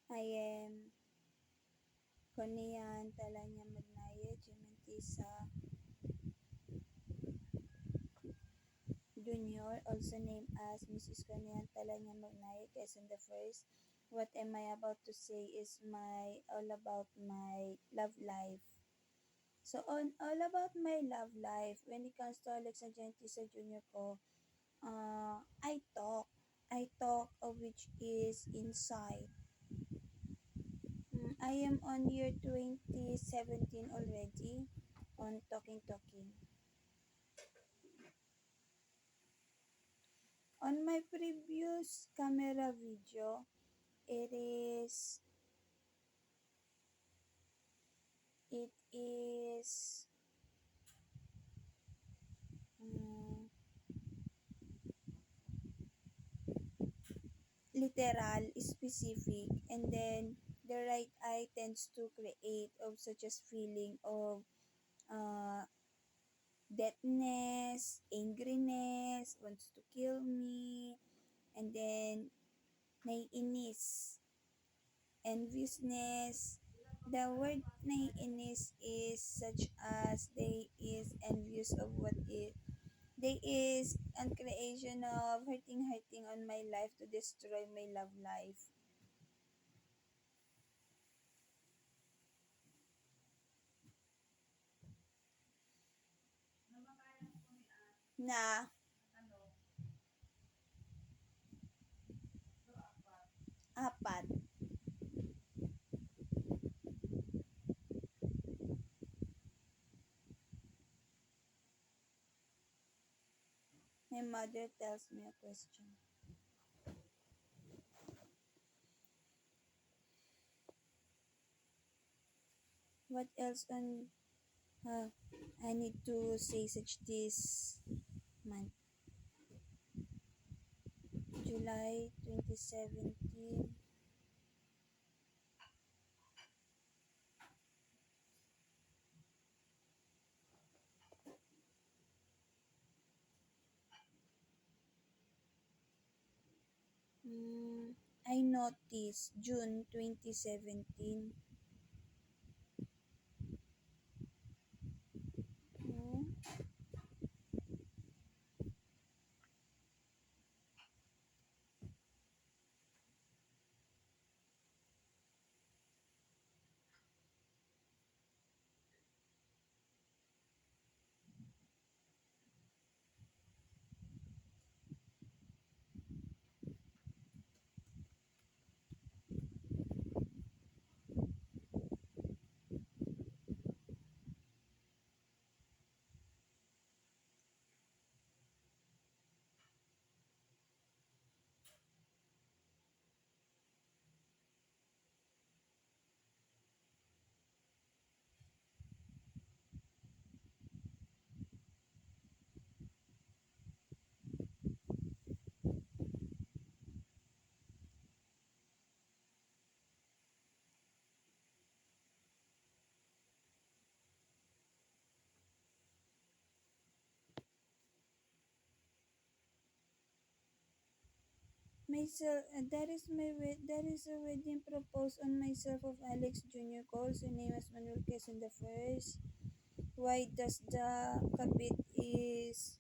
I am Konian Talanya Magnaya Jimentisa Jr., also named as Mrs. Konian Talanya Magnaya Quezon the First. What am I about to say is all about my love life. So on all about my love life, when it comes to Alex Agentisa Jr. ko, I talk of which is inside. I am on year 2017 already on Talking. On my previous camera video, it is um, literal, specific, and then the right eye tends to create of such as feeling of uh, deadness, angriness, wants to kill me, and then naiinis, enviousness. The word naiinis is such as they is envious of what it they is an creation of hurting on my life to destroy my love life. Na apat. My mother tells me a question. What else on I need to say such this month? July 2017. I noticed June 2017. Mm, myself, that is a wedding proposed on myself of Alex Jr. calls the name as Manuel Quezon the First. Why does the kabit is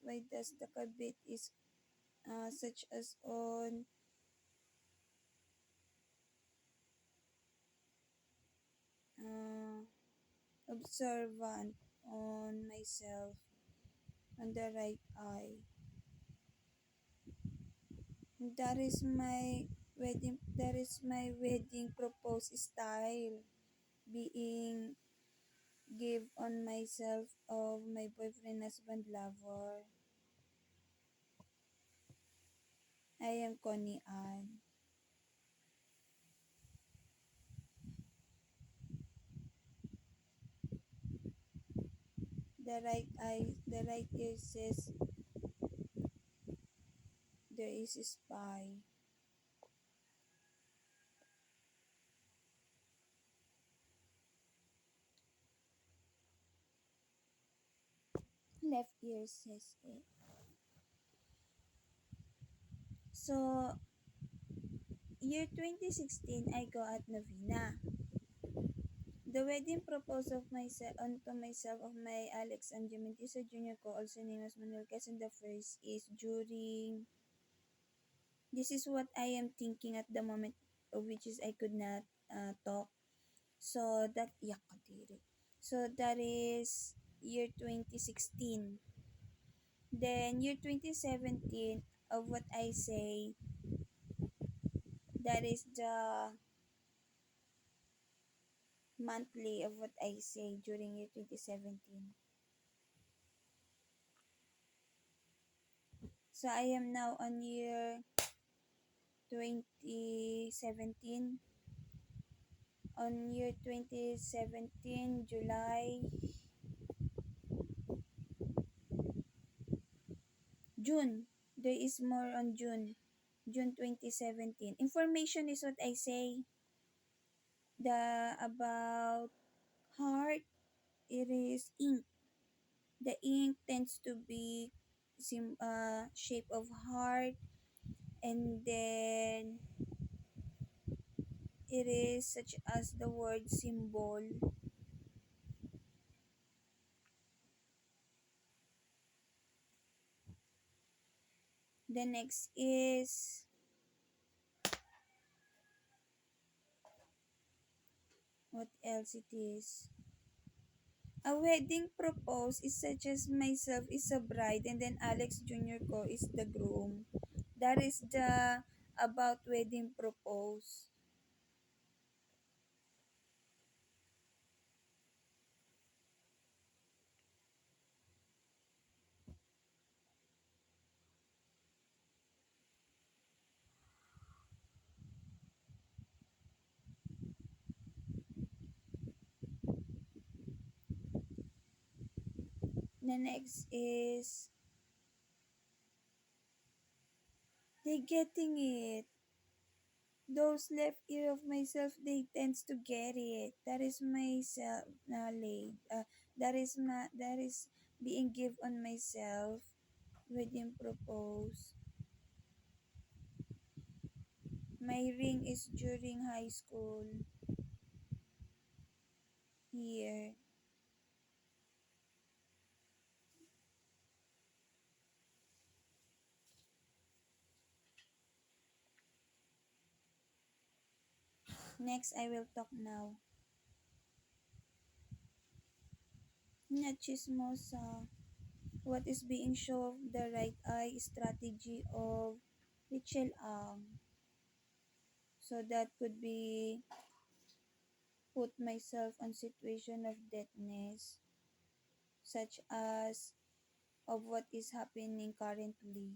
why does the kabit is such as on uh, observant on myself on the right eye. That is my wedding proposed style being give on myself of my boyfriend husband lover. I am Connie Ann. The right ear says there is a spy. Left ear says it. So year 2016, I go at Novena. The wedding proposal of myself unto myself of my Alex and Jimentiso Jr. ko, also named as Manuel Quezon the First, is during. This is what I am thinking at the moment, which is I could not talk. So that yakadiri. So that is year 2016. Then year 2017 of what I say, that is the monthly of what I say during year 2017. So I am now on year 2017. On year 2017, July, June. There is more on June. June 2017. Information is what I say. The about heart, it is ink. The ink tends to be shape of heart, and then it is such as the word symbol. The next is what else it is. A wedding proposed is such as myself is a bride and then Alex Jr. ko is the groom. That is the about wedding propose. The next is they getting it. Those left ear of myself, they tends to get it. That is myself knowledge. That is being give on myself wedding propose. My ring is during high school year. Next, I will talk now. Na chismosa. What is being shown the right eye strategy of Richel Ang. So that could be put myself on situation of deadness, such as of what is happening currently.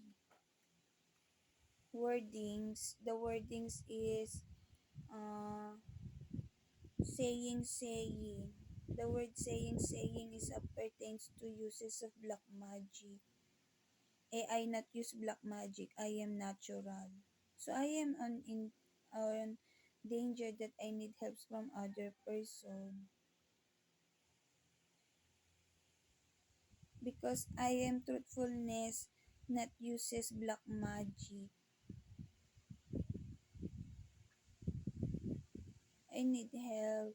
Wordings. The wordings is uh, saying. The word saying is pertains to uses of black magic. I not use black magic. I am natural. So I am on danger that I need help from other person because I am truthfulness not uses black magic. I need help.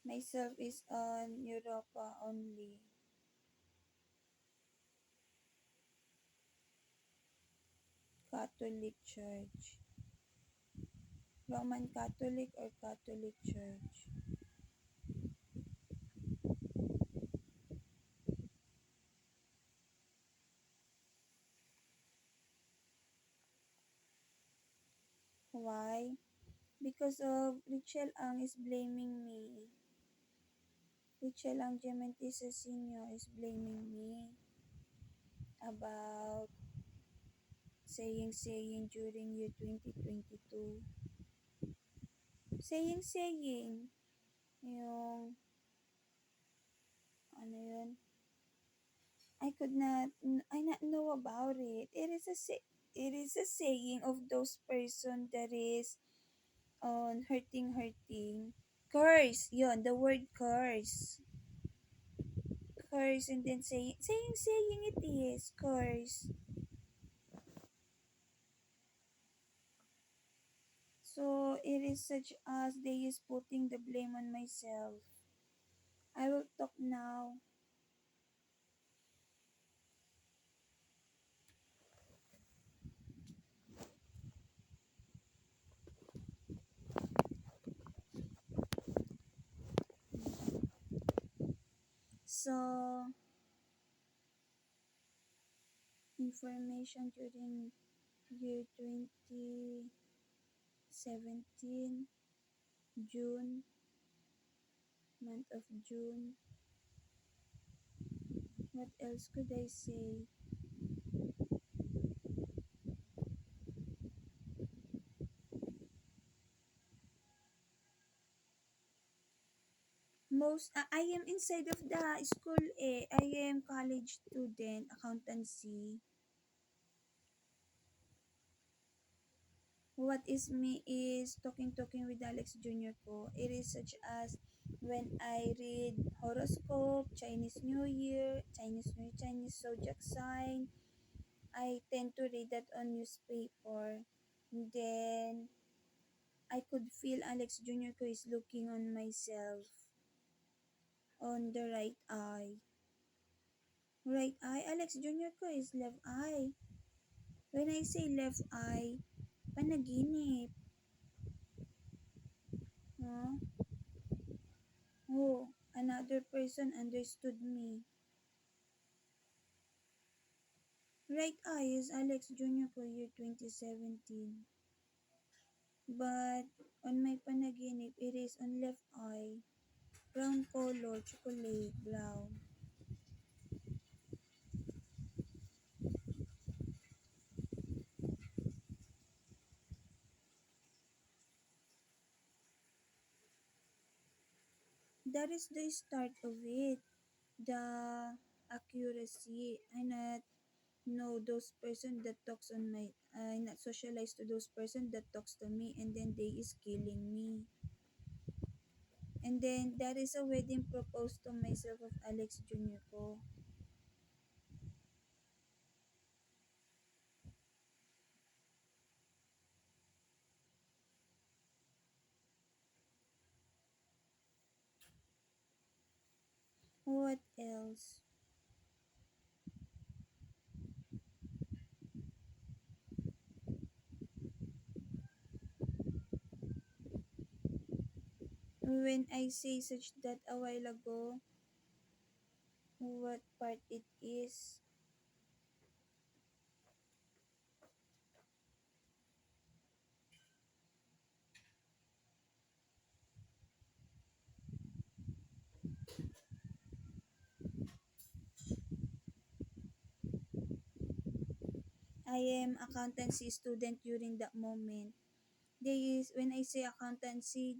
Myself is on Europa only. Catholic Church. Roman Catholic or Catholic Church. Why? Because of Richel Ang is blaming me. Richel Ang Gementisa Senior is blaming me about saying during year 2022. Saying. Yung, ano yun? I not know about it. It is a saying of those person that is on hurting. Curse, yon, the word curse. Curse and then saying it is, curse. it is such as they is putting the blame on myself. I will talk now. So, information during year 2017, June, month of June. What else could I say? I am inside of the school I am college student, accountancy. What is me is talking with Alex Jr. ko. It is such as when I read horoscope, Chinese New Year, Chinese zodiac sign. I tend to read that on newspaper. Then I could feel Alex Jr. ko is looking on myself on the right eye. Right eye, Alex Jr. ko is left eye. When I say left eye, panaginip. No? Oh, another person understood me. Right eye is Alex Jr. ko year 2017. But on my panaginip, it is on left eye. Brown color, chocolate, brown. That is the start of it. The accuracy. I not know those person that talks on my I not socialize to those person that talks to me and then they is killing me. And then that is a wedding proposed to myself of Alex Jr. ko. What else? When I say such that a while ago, what part it is? I am accountancy student during that moment. They is when I say accountancy,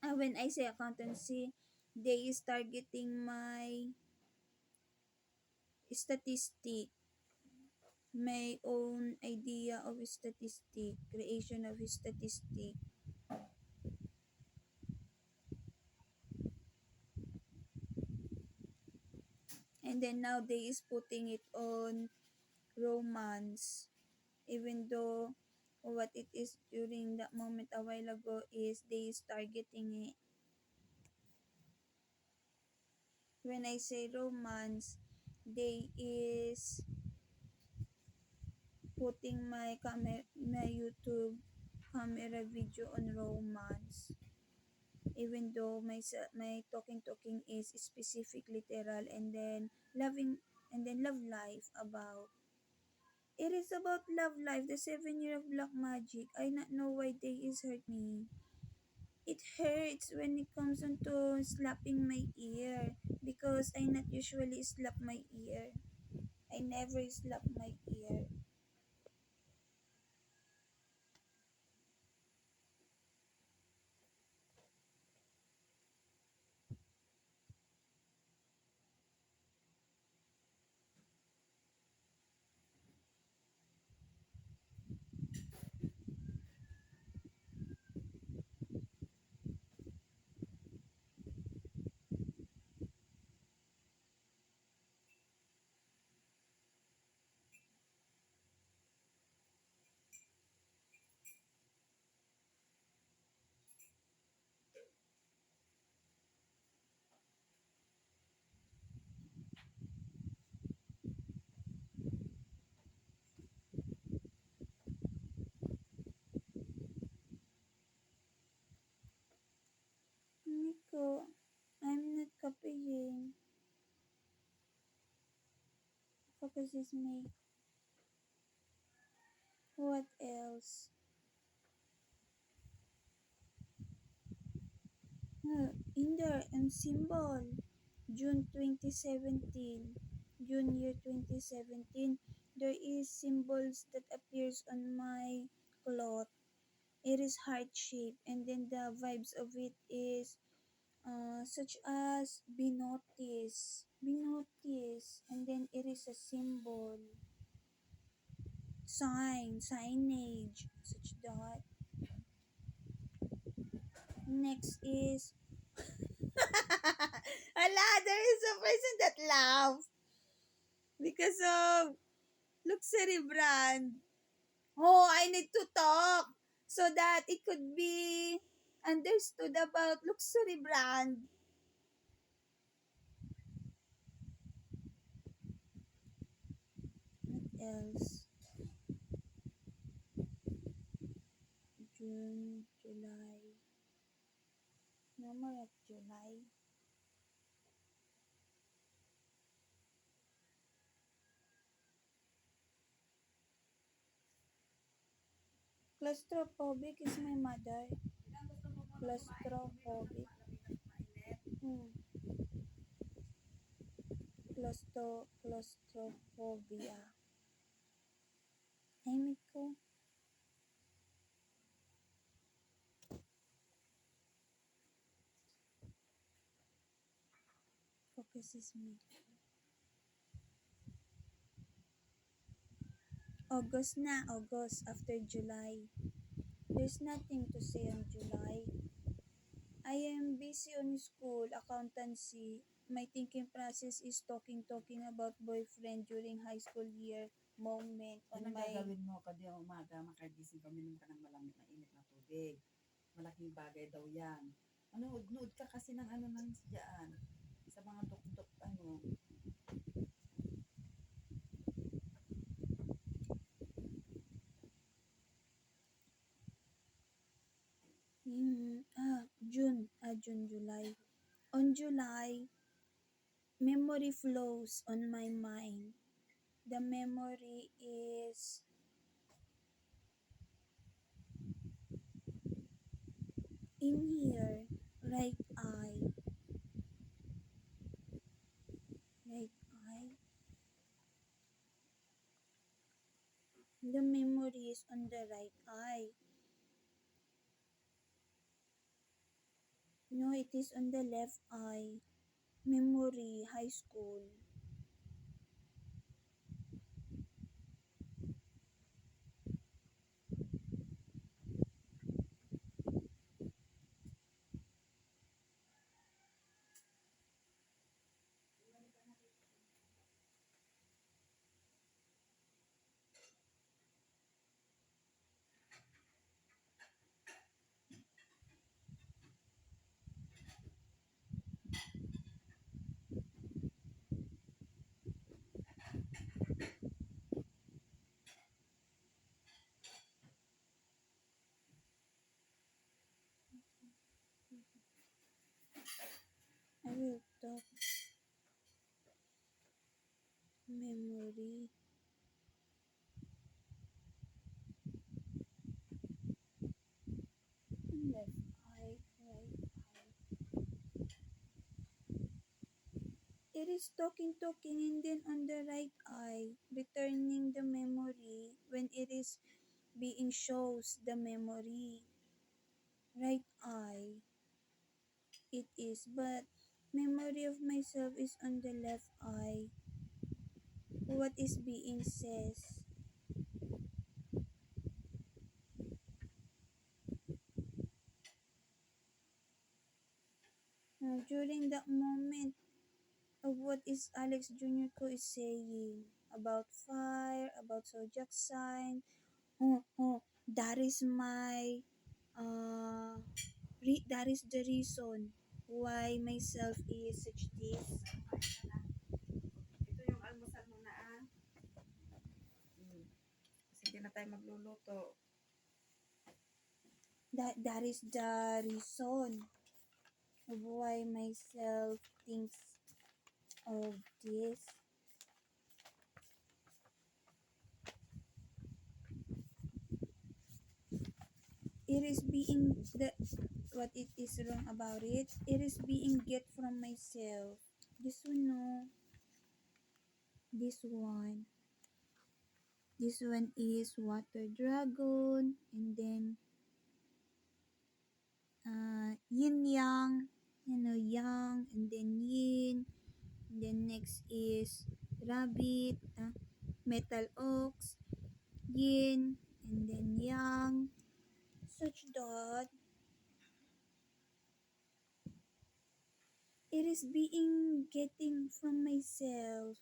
when I say accountancy, they is targeting my statistic, my own idea of statistic, creation of statistic. And then now they is putting it on romance, even though what it is during that moment a while ago is they is targeting it. When I say romance, they is putting my YouTube camera video on romance, even though my talking is specific literal and then loving and then love life about. It is about love life, the 7 year of black magic. I not know why they is hurt me. It hurts when it comes on to slapping my ear because I not usually slap my ear. I never slap my ear. So, I'm not copying. Focus is me. What else? In there, and symbol. June 2017. June year 2017. There is symbols that appears on my cloth. It is heart shape, and then the vibes of it is such as be noticed, and then it is a symbol, signage, such that. Next is, ala, there is a person that laughs because of luxury brand. Oh, I need to talk so that it could be understood about luxury brand. What else? June, July. No more of July. Claustrophobic is my mother. Claustrophobic. Hmm. Claustrophobia. Tahimik ko. Focus is me. August na. August after July. There's nothing to say on July. I am busy on school, accountancy. My thinking process is talking about boyfriend during high school year moment on Ano my... gagawin mo kada umaga makagising paminom ka ng malamig na init na tubig. Malaking bagay daw yan. Manood ka kasi ng ano nang diyan. Sa mga dok-dok ano. June, July. On July, memory flows on my mind. The memory is in here, right eye, right eye. The memory is on the right eye. No, it is on the left eye. Memory, high school. I will talk. Memory. Left eye, right eye. It is talking, and then on the right eye, returning the memory when it is being shows the memory. Right eye. It is, but memory of myself is on the left eye. What is being says? During that moment of what is Alex Jr. Ko is saying about fire, about zodiac sign. That is my that is the reason why myself is such this. Ito yung almusal mo na ah. Kasi hindi na tayo magluluto. That is the reason. of why myself thinks of this. It is being what it is wrong about it. It is being get from myself. This one, no. This one. This one is water dragon, and then yin yang, yang, and then yin. And then next is rabbit, metal ox, yin, and then yang. Such that it is being getting from myself.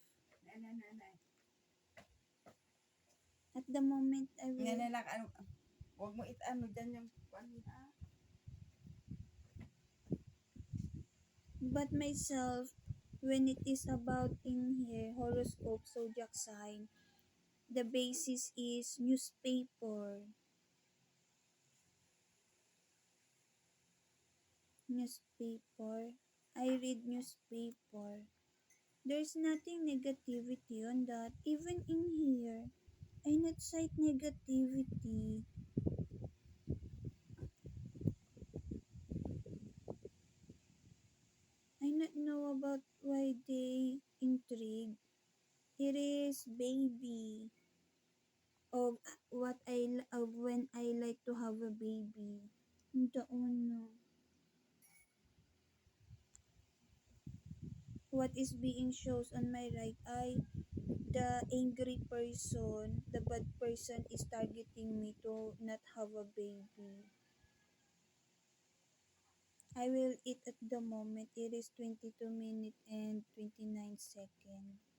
At the moment I will. Lang, huwag mo itano dyan yung But myself, when it is about in here, horoscope, zodiac sign, the basis is newspaper. Newspaper. I read newspaper. There's nothing negativity on that. Even in here, I not cite negativity. I not know about why they intrigue. It is baby of what of when I like to have a baby. The no. What is being shows on my right eye? The angry person, the bad person is targeting me to not have a baby. I will eat at the moment. It is 22 minutes and 29 seconds.